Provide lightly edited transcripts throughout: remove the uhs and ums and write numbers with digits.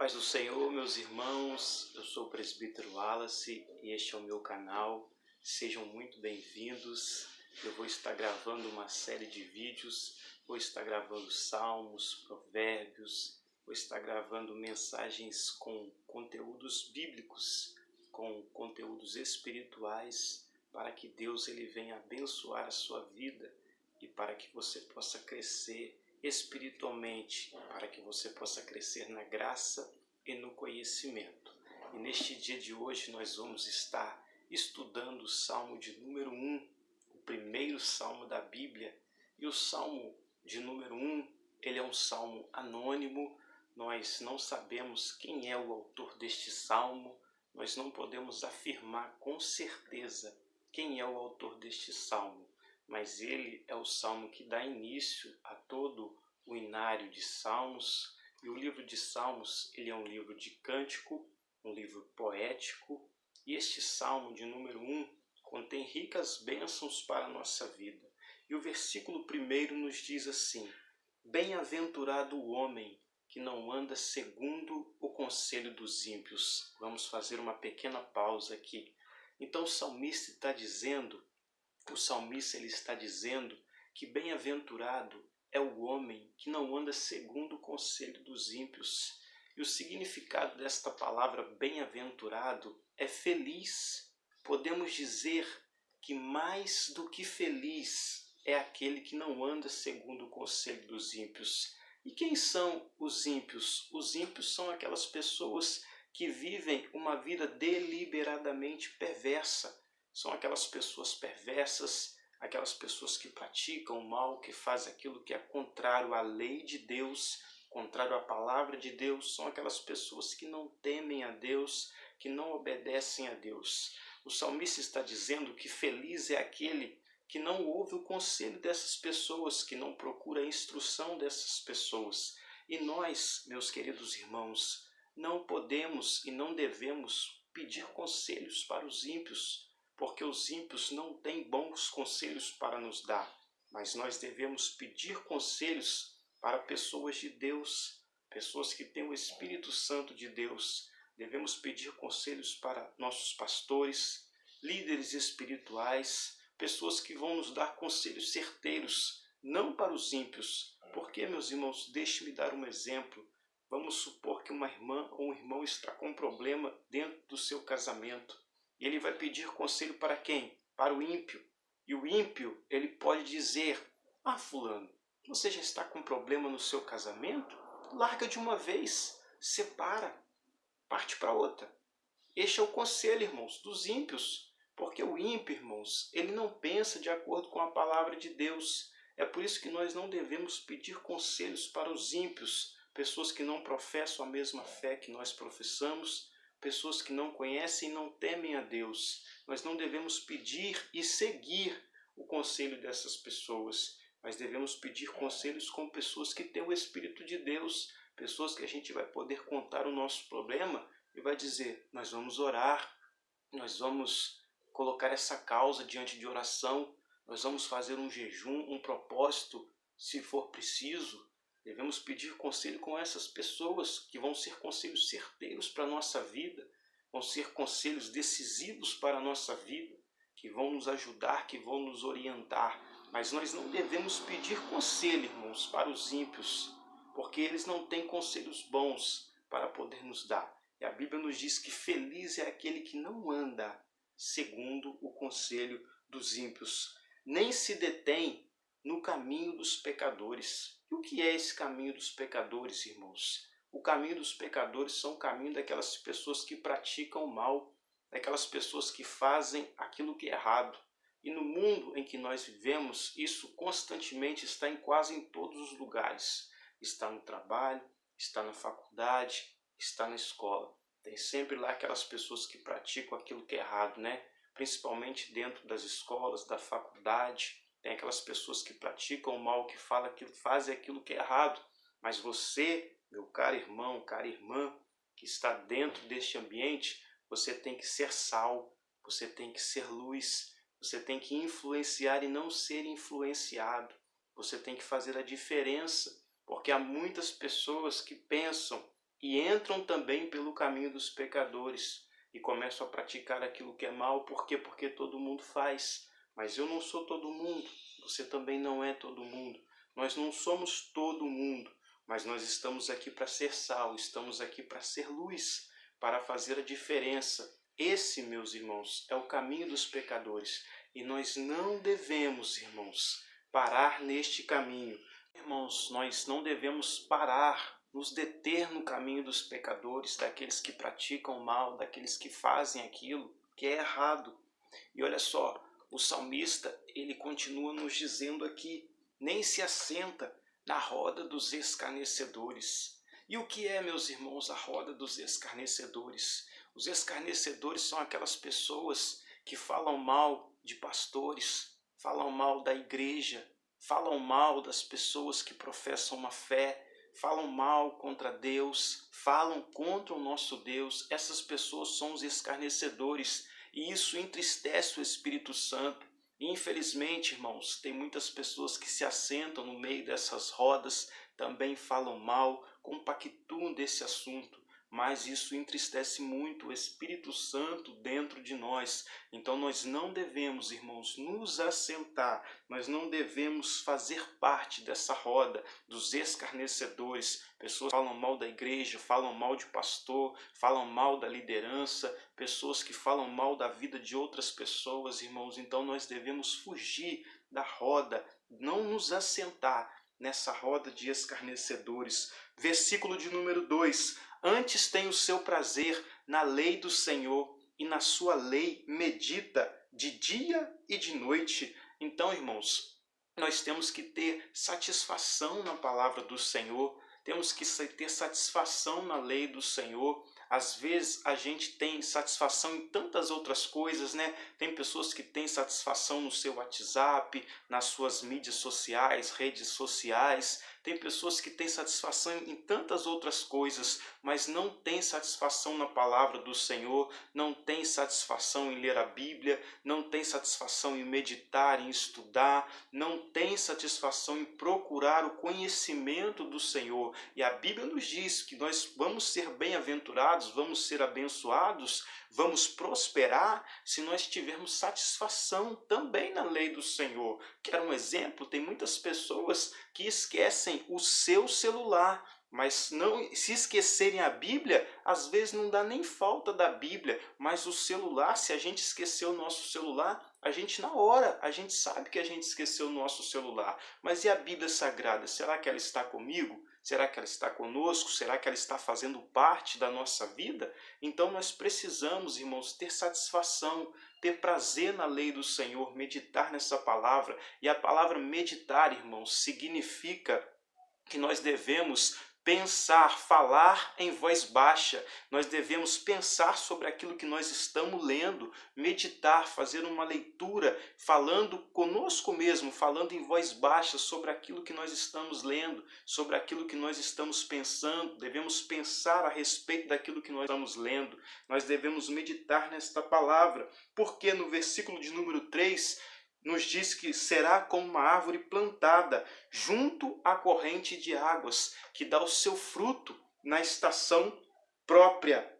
Paz do Senhor, meus irmãos, eu sou o presbítero Wallace e este é o meu canal. Sejam muito bem-vindos. Eu vou estar gravando uma série de vídeos, vou estar gravando salmos, provérbios, vou estar gravando mensagens com conteúdos bíblicos, com conteúdos espirituais, para que Deus ele venha abençoar a sua vida e para que você possa crescer espiritualmente, para que você possa crescer na graça e no conhecimento. E neste dia de hoje nós vamos estar estudando o Salmo de número 1, o primeiro salmo da Bíblia. E o Salmo de número 1, ele é um salmo anônimo, nós não sabemos quem é o autor deste salmo, nós não podemos afirmar com certeza quem é o autor deste salmo, mas ele é o salmo que dá início a todo o inário de salmos. E o livro de Salmos, ele é um livro de cântico, um livro poético, e este salmo de número 1 contém ricas bênçãos para a nossa vida. E o versículo 1 nos diz assim: Bem-aventurado o homem que não anda segundo o conselho dos ímpios. Vamos fazer uma pequena pausa aqui. Então o salmista ele está dizendo que bem-aventurado é o homem que não anda segundo o conselho dos ímpios. E o significado desta palavra bem-aventurado é feliz. Podemos dizer que mais do que feliz é aquele que não anda segundo o conselho dos ímpios. E quem são os ímpios? Os ímpios são aquelas pessoas que vivem uma vida deliberadamente perversa. São aquelas pessoas perversas, aquelas pessoas que praticam o mal, que fazem aquilo que é contrário à lei de Deus, contrário à palavra de Deus. São aquelas pessoas que não temem a Deus, que não obedecem a Deus. O salmista está dizendo que feliz é aquele que não ouve o conselho dessas pessoas, que não procura a instrução dessas pessoas. E nós, meus queridos irmãos, não podemos e não devemos pedir conselhos para os ímpios, porque os ímpios não têm bons conselhos para nos dar, mas nós devemos pedir conselhos para pessoas de Deus, pessoas que têm o Espírito Santo de Deus. Devemos pedir conselhos para nossos pastores, líderes espirituais, pessoas que vão nos dar conselhos certeiros, não para os ímpios. Porque, meus irmãos, deixe-me dar um exemplo. Vamos supor que uma irmã ou um irmão está com um problema dentro do seu casamento. E ele vai pedir conselho para quem? Para o ímpio. E o ímpio, ele pode dizer: fulano, você já está com problema no seu casamento? Larga de uma vez, separa, parte para outra. Este é o conselho, irmãos, dos ímpios. Porque o ímpio, irmãos, ele não pensa de acordo com a palavra de Deus. É por isso que nós não devemos pedir conselhos para os ímpios, pessoas que não professam a mesma fé que nós professamos, pessoas que não conhecem e não temem a Deus. Nós não devemos pedir e seguir o conselho dessas pessoas, mas devemos pedir conselhos com pessoas que têm o Espírito de Deus, pessoas que a gente vai poder contar o nosso problema e vai dizer: nós vamos orar, nós vamos colocar essa causa diante de oração, nós vamos fazer um jejum, um propósito, se for preciso. Devemos pedir conselho com essas pessoas, que vão ser conselhos certeiros para a nossa vida, vão ser conselhos decisivos para a nossa vida, que vão nos ajudar, que vão nos orientar. Mas nós não devemos pedir conselho, irmãos, para os ímpios, porque eles não têm conselhos bons para poder nos dar. E a Bíblia nos diz que feliz é aquele que não anda segundo o conselho dos ímpios, nem se detém no caminho dos pecadores. E o que é esse caminho dos pecadores, irmãos? O caminho dos pecadores são o caminho daquelas pessoas que praticam o mal, daquelas pessoas que fazem aquilo que é errado. E no mundo em que nós vivemos, isso constantemente está quase em todos os lugares. Está no trabalho, está na faculdade, está na escola. Tem sempre lá aquelas pessoas que praticam aquilo que é errado, né? Principalmente dentro das escolas, da faculdade. Tem aquelas pessoas que praticam o mal, que fazem aquilo que é errado. Mas você, meu caro irmão, cara irmã, que está dentro deste ambiente, você tem que ser sal, você tem que ser luz, você tem que influenciar e não ser influenciado. Você tem que fazer a diferença, porque há muitas pessoas que pensam e entram também pelo caminho dos pecadores e começam a praticar aquilo que é mal. Por quê? Porque todo mundo faz. Mas eu não sou todo mundo, você também não é todo mundo. Nós não somos todo mundo, mas nós estamos aqui para ser sal, estamos aqui para ser luz, para fazer a diferença. Esse, meus irmãos, é o caminho dos pecadores. E nós não devemos, irmãos, parar neste caminho. Irmãos, nós não devemos parar, nos deter no caminho dos pecadores, daqueles que praticam o mal, daqueles que fazem aquilo que é errado. E olha só, o salmista, ele continua nos dizendo aqui, nem se assenta na roda dos escarnecedores. E o que é, meus irmãos, a roda dos escarnecedores? Os escarnecedores são aquelas pessoas que falam mal de pastores, falam mal da igreja, falam mal das pessoas que professam uma fé, falam mal contra Deus, falam contra o nosso Deus. Essas pessoas são os escarnecedores e isso entristece o Espírito Santo. E, infelizmente, irmãos, tem muitas pessoas que se assentam no meio dessas rodas, também falam mal, compactuam desse assunto. Mas isso entristece muito o Espírito Santo dentro de nós. Então nós não devemos, irmãos, nos assentar, nós não devemos fazer parte dessa roda dos escarnecedores. Pessoas que falam mal da igreja, falam mal de pastor, falam mal da liderança, pessoas que falam mal da vida de outras pessoas, irmãos. Então nós devemos fugir da roda, não nos assentar nessa roda de escarnecedores. Versículo de número 2. Antes tem o seu prazer na lei do Senhor, e na sua lei medita de dia e de noite. Então, irmãos, nós temos que ter satisfação na palavra do Senhor, temos que ter satisfação na lei do Senhor. Às vezes a gente tem satisfação em tantas outras coisas, né? Tem pessoas que têm satisfação no seu WhatsApp, nas suas mídias sociais, redes sociais. Tem pessoas que têm satisfação em tantas outras coisas, mas não têm satisfação na palavra do Senhor, não têm satisfação em ler a Bíblia, não têm satisfação em meditar, em estudar, não têm satisfação em procurar o conhecimento do Senhor. E a Bíblia nos diz que nós vamos ser bem-aventurados, vamos ser abençoados, vamos prosperar se nós tivermos satisfação também na lei do Senhor. Quer um exemplo? Tem muitas pessoas que esquecem o seu celular, mas não, se esquecerem a Bíblia, às vezes não dá nem falta da Bíblia, mas o celular, se a gente esquecer o nosso celular, a gente na hora, a gente sabe que a gente esqueceu o nosso celular. Mas e a Bíblia Sagrada? Será que ela está comigo? Será que ela está conosco? Será que ela está fazendo parte da nossa vida? Então nós precisamos, irmãos, ter satisfação, ter prazer na lei do Senhor, meditar nessa palavra. E a palavra meditar, irmãos, significa que nós devemos pensar, falar em voz baixa. Nós devemos pensar sobre aquilo que nós estamos lendo, meditar, fazer uma leitura, falando conosco mesmo, falando em voz baixa sobre aquilo que nós estamos lendo, sobre aquilo que nós estamos pensando. Devemos pensar a respeito daquilo que nós estamos lendo. Nós devemos meditar nesta palavra, porque no versículo de número 3, nos diz que será como uma árvore plantada junto à corrente de águas, que dá o seu fruto na estação própria,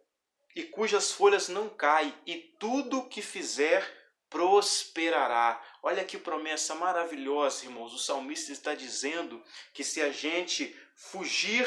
e cujas folhas não caem, e tudo o que fizer prosperará. Olha que promessa maravilhosa, irmãos. O salmista está dizendo que se a gente fugir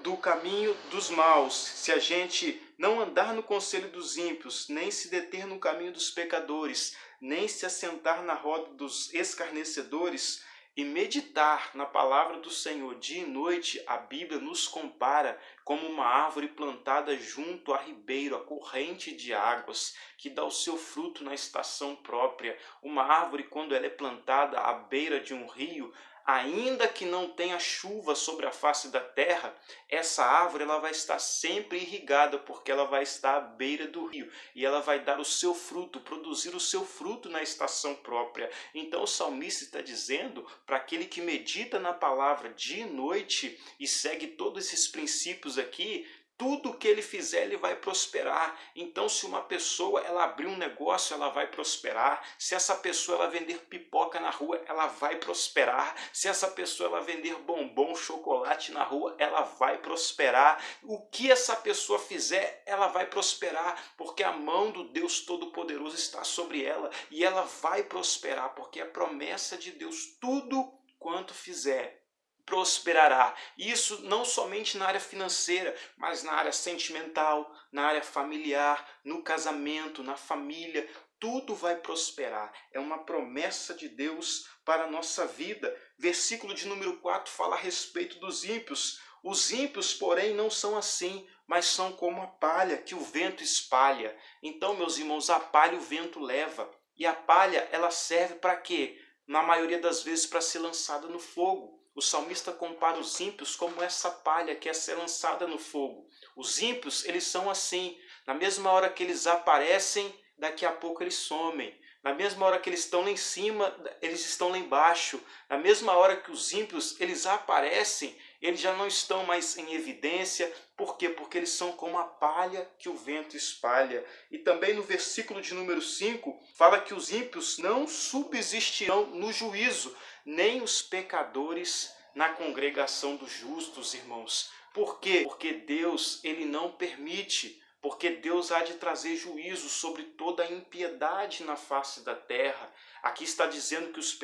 do caminho dos maus, se a gente não andar no conselho dos ímpios, nem se deter no caminho dos pecadores, nem se assentar na roda dos escarnecedores, e meditar na palavra do Senhor dia e noite, a Bíblia nos compara como uma árvore plantada junto a ribeiro, a corrente de águas, que dá o seu fruto na estação própria. Uma árvore, quando ela é plantada à beira de um rio, ainda que não tenha chuva sobre a face da terra, essa árvore ela vai estar sempre irrigada, porque ela vai estar à beira do rio, e ela vai dar o seu fruto, produzir o seu fruto na estação própria. Então o salmista está dizendo para aquele que medita na palavra dia e noite e segue todos esses princípios aqui, tudo que ele fizer, ele vai prosperar. Então, se uma pessoa ela abrir um negócio, ela vai prosperar. Se essa pessoa ela vender pipoca na rua, ela vai prosperar. Se essa pessoa ela vender bombom, chocolate na rua, ela vai prosperar. O que essa pessoa fizer, ela vai prosperar, porque a mão do Deus Todo-Poderoso está sobre ela e ela vai prosperar, porque é promessa de Deus: tudo quanto fizer prosperará. Isso não somente na área financeira, mas na área sentimental, na área familiar, no casamento, na família. Tudo vai prosperar. É uma promessa de Deus para a nossa vida. Versículo de número 4 fala a respeito dos ímpios. Os ímpios, porém, não são assim, mas são como a palha que o vento espalha. Então, meus irmãos, a palha o vento leva. E a palha, ela serve para quê? Na maioria das vezes, para ser lançada no fogo. O salmista compara os ímpios como essa palha que é ser lançada no fogo. Os ímpios, eles são assim. Na mesma hora que eles aparecem, daqui a pouco eles somem. Na mesma hora que eles estão lá em cima, eles estão lá embaixo. Na mesma hora que os ímpios, eles aparecem, eles já não estão mais em evidência. Por quê? Porque eles são como a palha que o vento espalha. E também no versículo de número 5, fala que os ímpios não subsistirão no juízo, nem os pecadores na congregação dos justos, irmãos. Por quê? Porque Deus, ele não permite, porque Deus há de trazer juízo sobre toda a impiedade na face da terra. Aqui está dizendo que os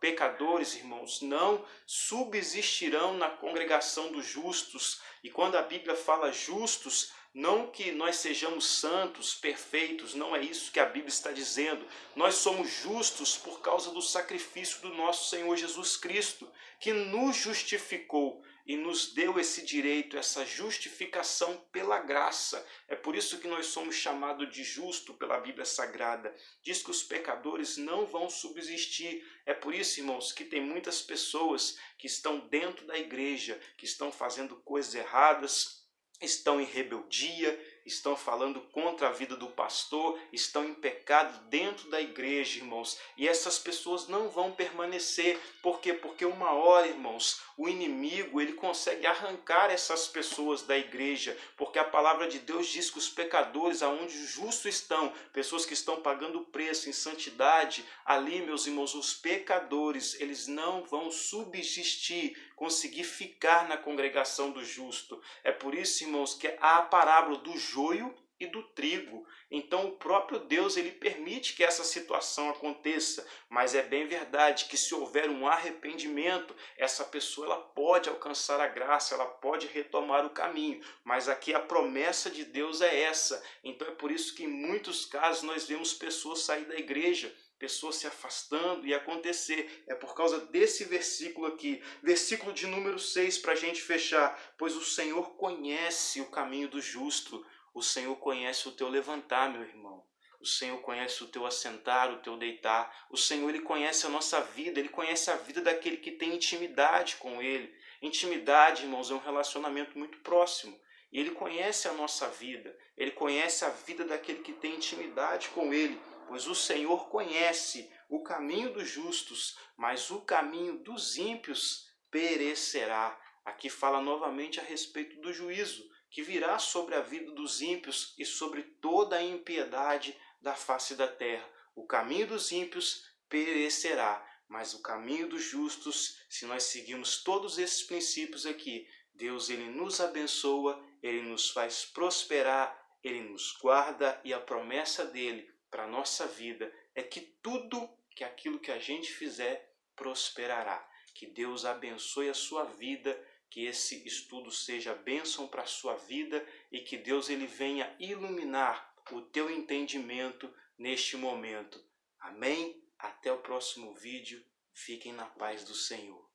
pecadores, irmãos, não subsistirão na congregação dos justos. E quando a Bíblia fala justos, não que nós sejamos santos, perfeitos, não é isso que a Bíblia está dizendo. Nós somos justos por causa do sacrifício do nosso Senhor Jesus Cristo, que nos justificou e nos deu esse direito, essa justificação pela graça. É por isso que nós somos chamados de justo pela Bíblia Sagrada. Diz que os pecadores não vão subsistir. É por isso, irmãos, que tem muitas pessoas que estão dentro da igreja, que estão fazendo coisas erradas, estão em rebeldia, estão falando contra a vida do pastor, estão em pecado dentro da igreja, irmãos. E essas pessoas não vão permanecer. Por quê? Porque uma hora, irmãos, o inimigo ele consegue arrancar essas pessoas da igreja, porque a palavra de Deus diz que os pecadores, aonde os justos estão, pessoas que estão pagando o preço em santidade, ali, meus irmãos, os pecadores, eles não vão subsistir, conseguir ficar na congregação do justo. É por isso, irmãos, que há a parábola do joio e do trigo. Então o próprio Deus ele permite que essa situação aconteça, mas é bem verdade que se houver um arrependimento, essa pessoa ela pode alcançar a graça, ela pode retomar o caminho, mas aqui a promessa de Deus é essa. Então é por isso que em muitos casos nós vemos pessoas sair da igreja, pessoas se afastando e acontecer. É por causa desse versículo aqui, versículo de número 6, para a gente fechar. Pois o Senhor conhece o caminho do justo, o Senhor conhece o teu levantar, meu irmão. O Senhor conhece o teu assentar, o teu deitar. O Senhor ele conhece a nossa vida, ele conhece a vida daquele que tem intimidade com ele. Intimidade, irmãos, é um relacionamento muito próximo. E ele conhece a nossa vida, ele conhece a vida daquele que tem intimidade com ele. Pois o Senhor conhece o caminho dos justos, mas o caminho dos ímpios perecerá. Aqui fala novamente a respeito do juízo, que virá sobre a vida dos ímpios e sobre toda a impiedade da face da terra. O caminho dos ímpios perecerá, mas o caminho dos justos, se nós seguirmos todos esses princípios aqui, Deus ele nos abençoa, ele nos faz prosperar, ele nos guarda e a promessa dele para a nossa vida é que tudo que aquilo que a gente fizer prosperará. Que Deus abençoe a sua vida, que esse estudo seja bênção para a sua vida e que Deus ele venha iluminar o teu entendimento neste momento. Amém? Até o próximo vídeo. Fiquem na paz do Senhor.